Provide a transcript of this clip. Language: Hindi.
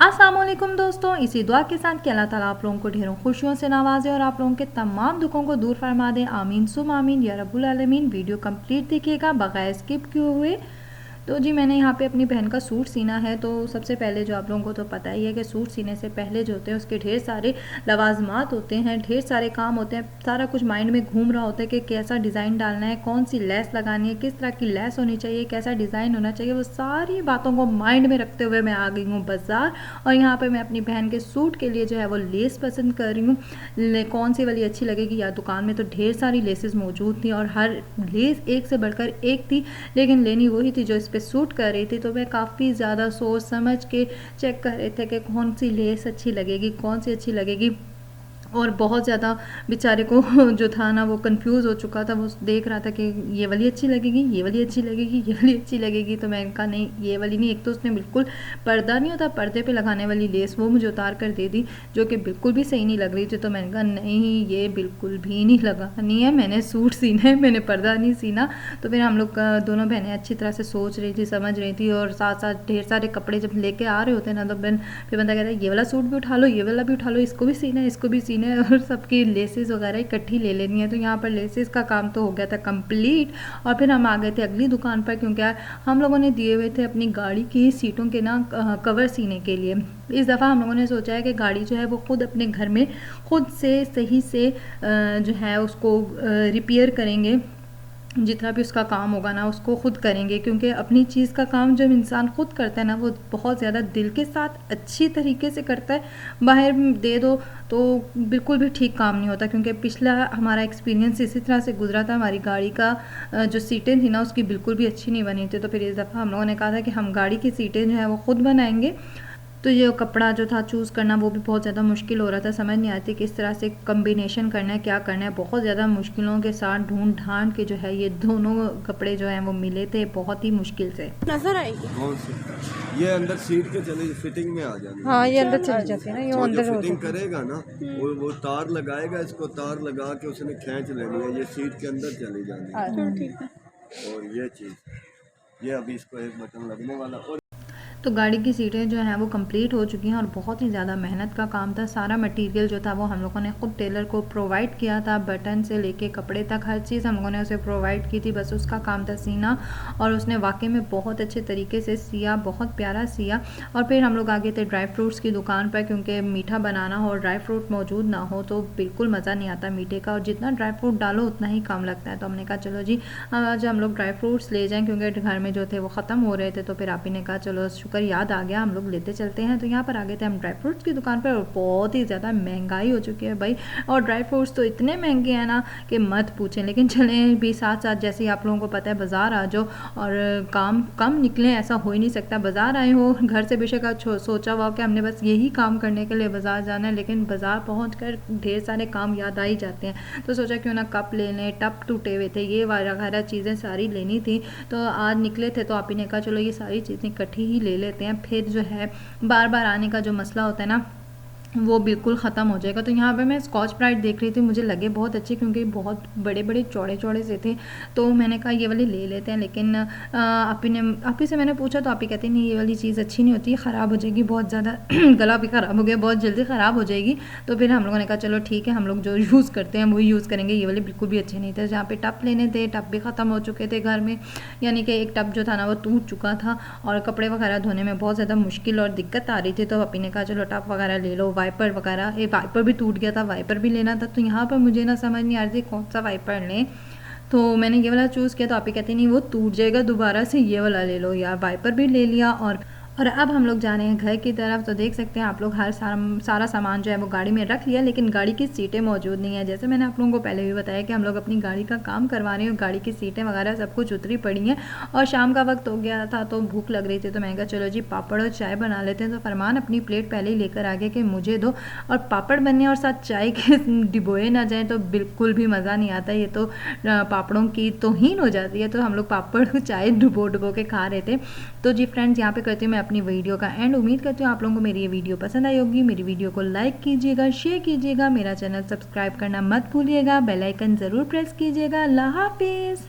अस्सलाम वालेकुम दोस्तों, इसी दुआ के साथ कि अल्लाह ताला आप लोगों को ढेरों खुशियों से नवाजे और आप लोगों के तमाम दुखों को दूर फरमा दे। आमीन सुम आमीन या रब्बुल आलमीन। वीडियो कंप्लीट देखिएगा बगैर स्किप किए हुए। तो जी मैंने यहाँ पे अपनी बहन का सूट सीना है। तो सबसे पहले जो आप लोगों को तो पता ही है कि सूट सीने से पहले जो होते हैं उसके ढेर सारे लवाजमात होते हैं, ढेर सारे काम होते हैं, सारा कुछ माइंड में घूम रहा होता है कि कैसा डिज़ाइन डालना है, कौन सी लेस लगानी है, किस तरह की लेस होनी चाहिए, कैसा डिज़ाइन होना चाहिए। वो सारी बातों को माइंड में रखते हुए मैं आ गई हूँ बाज़ार और यहाँ पर मैं अपनी बहन के सूट के लिए जो है वो लेस पसंद कर रही हूँ। कौन सी वाली अच्छी लगेगी, या दुकान में तो ढेर सारी लेसेस मौजूद थी और हर लेस एक से बढ़कर एक थी, लेकिन लेनी वही थी जो इस पे सूट कर रही थी। तो मैं काफ़ी ज़्यादा सोच समझ के चेक कर रहे थे कि कौन सी लेस अच्छी लगेगी, कौन सी अच्छी लगेगी। और बहुत ज़्यादा बेचारे को जो था ना वो कंफ्यूज हो चुका था। वो देख रहा था कि ये वाली अच्छी लगेगी, ये वाली अच्छी लगेगी, ये वाली अच्छी लगेगी। तो मैंने कहा नहीं, ये वाली नहीं। एक तो उसने बिल्कुल पर्दा नहीं होता पर्दे पे लगाने वाली लेस, वो मुझे उतार कर दे दी जो कि बिल्कुल भी सही नहीं लग रही थी। तो मैंने कहा नहीं, ये बिल्कुल भी नहीं लगानी है, मैंने सूट सीना है, मैंने पर्दा नहीं सीना। तो फिर हम लोग दोनों बहनें अच्छी तरह से सोच रही थी, समझ रही थी, और साथ साथ ढेर सारे कपड़े जब लेके आ रहे होते हैं ना तो फिर बंदा कहता है ये वाला सूट भी उठा लो, ये वाला भी उठा लो, इसको भी सीना है, इसको भी सीना है, और सबकी लेसेस वगैरह इकट्ठी ले लेनी है। तो यहाँ पर लेसेस का काम तो हो गया था कंप्लीट। और फिर हम आ गए थे अगली दुकान पर, क्योंकि हम लोगों ने दिए हुए थे अपनी गाड़ी की सीटों के ना कवर सीने के लिए। इस दफ़ा हम लोगों ने सोचा है कि गाड़ी जो है वो खुद अपने घर में खुद से सही से जो है उसको रिपेयर करेंगे। जितना भी उसका काम होगा ना उसको खुद करेंगे, क्योंकि अपनी चीज़ का काम जब इंसान खुद करता है ना वो बहुत ज़्यादा दिल के साथ अच्छी तरीके से करता है। बाहर दे दो तो बिल्कुल भी ठीक काम नहीं होता, क्योंकि पिछला हमारा एक्सपीरियंस इसी तरह से गुजरा था। हमारी गाड़ी का जो सीटें थी ना उसकी बिल्कुल भी अच्छी नहीं बनी थी। तो फिर इस दफ़ा हम लोगों ने कहा था कि हम गाड़ी की सीटें जो है वो खुद बनाएंगे। तो ये कपड़ा जो था चूज़ करना वो भी बहुत ज़्यादा मुश्किल हो रहा था, समझ नहीं आती किस तरह से कम्बिनेशन करना है, क्या करना है। बहुत ज़्यादा मुश्किलों के साथ ढूंढ ढांड के जो है ये दोनों कपड़े जो हैं वो मिले थे बहुत ही मुश्किल से। नजर आएगी। कौन सी? ये अंदर सीट के चले फिटिंग में आ जानी। हाँ ये अंदर चली जाती है ना, ये वो अंदर जो हो फिटिंग जाती है। करेगा ना वो तार लगाएगा, इसको तार लगा के उसने खींच लेनी है, ये सीट के अंदर चली जानी है। ठीक है। और ये चीज़ ये अभी इसको एक बटन लगने वाला। और तो गाड़ी की सीटें जो हैं वो कंप्लीट हो चुकी हैं और बहुत ही ज़्यादा मेहनत का काम था। सारा मटेरियल जो था वो हम लोगों ने खुद टेलर को प्रोवाइड किया था, बटन से लेके कपड़े तक हर चीज़ हम लोगों ने उसे प्रोवाइड की थी। बस उसका काम था सीना, और उसने वाकई में बहुत अच्छे तरीके से सिया, बहुत प्यारा सिया। और फिर हम लोग आ गए थे ड्राई फ्रूट्स की दुकान पर, क्योंकि मीठा बनाना हो और ड्राई फ्रूट मौजूद ना हो तो बिल्कुल मज़ा नहीं आता मीठे का, और जितना ड्राई फ्रूट डालो उतना ही कम लगता है। तो हमने कहा चलो जी आज हम लोग ड्राई फ्रूट्स ले जाएँ, क्योंकि घर में जो थे वो ख़त्म हो रहे थे। तो फिर आप ही ने कहा चलो शुक्र याद आ गया, हम लोग लेते चलते हैं। तो यहाँ पर आ गए थे हम ड्राई फ्रूट्स की दुकान पर, और बहुत ही ज़्यादा महंगाई हो चुकी है भाई। और ड्राई फ्रूट्स तो इतने महंगे हैं ना कि मत पूछें, लेकिन चलें भी साथ साथ, जैसे ही आप लोगों को पता है बाज़ार आ जाओ और काम कम निकले ऐसा हो ही नहीं सकता। बाज़ार आए हो घर से बेशक सोचा हुआ कि हमने बस यही काम करने के लिए बाज़ार जाना है, लेकिन बाज़ार पहुँच कर ढेर सारे काम याद आ ही जाते हैं। तो सोचा क्यों ना कप ले लें, टप टूटे हुए थे, ये वगैरह चीज़ें सारी लेनी थी। तो आज निकले थे तो आप ही ने कहा चलो ये सारी चीज़ें इकट्ठी ही ले लेते हैं, फिर जो है बार बार आने का जो मसला होता है ना वो बिल्कुल ख़त्म हो जाएगा। तो यहाँ पे मैं स्कॉच ब्राइट देख रही थी, मुझे लगे बहुत अच्छे, क्योंकि बहुत बड़े बड़े चौड़े चौड़े से थे। तो मैंने कहा ये वाले ले लेते हैं, लेकिन आप ही से मैंने पूछा तो आप ही कहते नहीं ये वाली चीज़ अच्छी नहीं होती, ख़राब हो जाएगी बहुत ज़्यादा गला भी ख़राब हो गया, बहुत जल्दी ख़राब हो जाएगी। तो फिर हम लोगों ने कहा चलो ठीक है, हम लोग जो यूज़ करते हैं वही यूज़ करेंगे। ये वाले बिल्कुल भी अच्छे नहीं थे। जहाँ पे टप लेने थे टप भी ख़त्म हो चुके थे घर में, यानी कि एक टप जो था ना वो टूट चुका था, और कपड़े वगैरह धोने में बहुत ज़्यादा मुश्किल और दिक्कत आ रही थी। तो आप ही ने कहा चलो टप वगैरह ले लो, वाइपर वगैरह, ये वाइपर भी टूट गया था, वाइपर भी लेना था। तो यहाँ पर मुझे ना समझ नहीं आ रही थी कौन सा वाइपर लें। तो मैंने ये वाला चूज़ किया, तो आप ही कहते नहीं वो टूट जाएगा दोबारा से, ये वाला ले लो यार। वाइपर भी ले लिया, और अब हम लोग जा रहे हैं घर की तरफ। तो देख सकते हैं आप लोग हर सारा सामान जो है वो गाड़ी में रख लिया, लेकिन गाड़ी की सीटें मौजूद नहीं है। जैसे मैंने आप लोगों को पहले भी बताया कि हम लोग अपनी गाड़ी का काम करवा रहे हैं, गाड़ी की सीटें वगैरह सब कुछ उतरी पड़ी हैं, और शाम का वक्त हो गया था तो भूख लग रही थी। तो मैंने कहा चलो जी पापड़ और चाय बना लेते हैं। तो फरमान अपनी प्लेट पहले ही लेकर आ गया कि मुझे दो, और पापड़ बनने और साथ चाय के डिबोए ना जाए तो बिल्कुल भी मज़ा नहीं आता। ये तो पापड़ों की तौहीन हो जाती है। तो हम लोग पापड़ चाय डुबो डुबो के खा रहे थे। तो जी फ्रेंड्स यहाँ पे करती हूँ मैं अपनी वीडियो का एंड। उम्मीद करती हूँ आप लोगों को मेरी ये वीडियो पसंद आई होगी। मेरी वीडियो को लाइक कीजिएगा, शेयर कीजिएगा, मेरा चैनल सब्सक्राइब करना मत भूलिएगा, बेल आइकन ज़रूर प्रेस कीजिएगा। अल्लाह हाफिज़।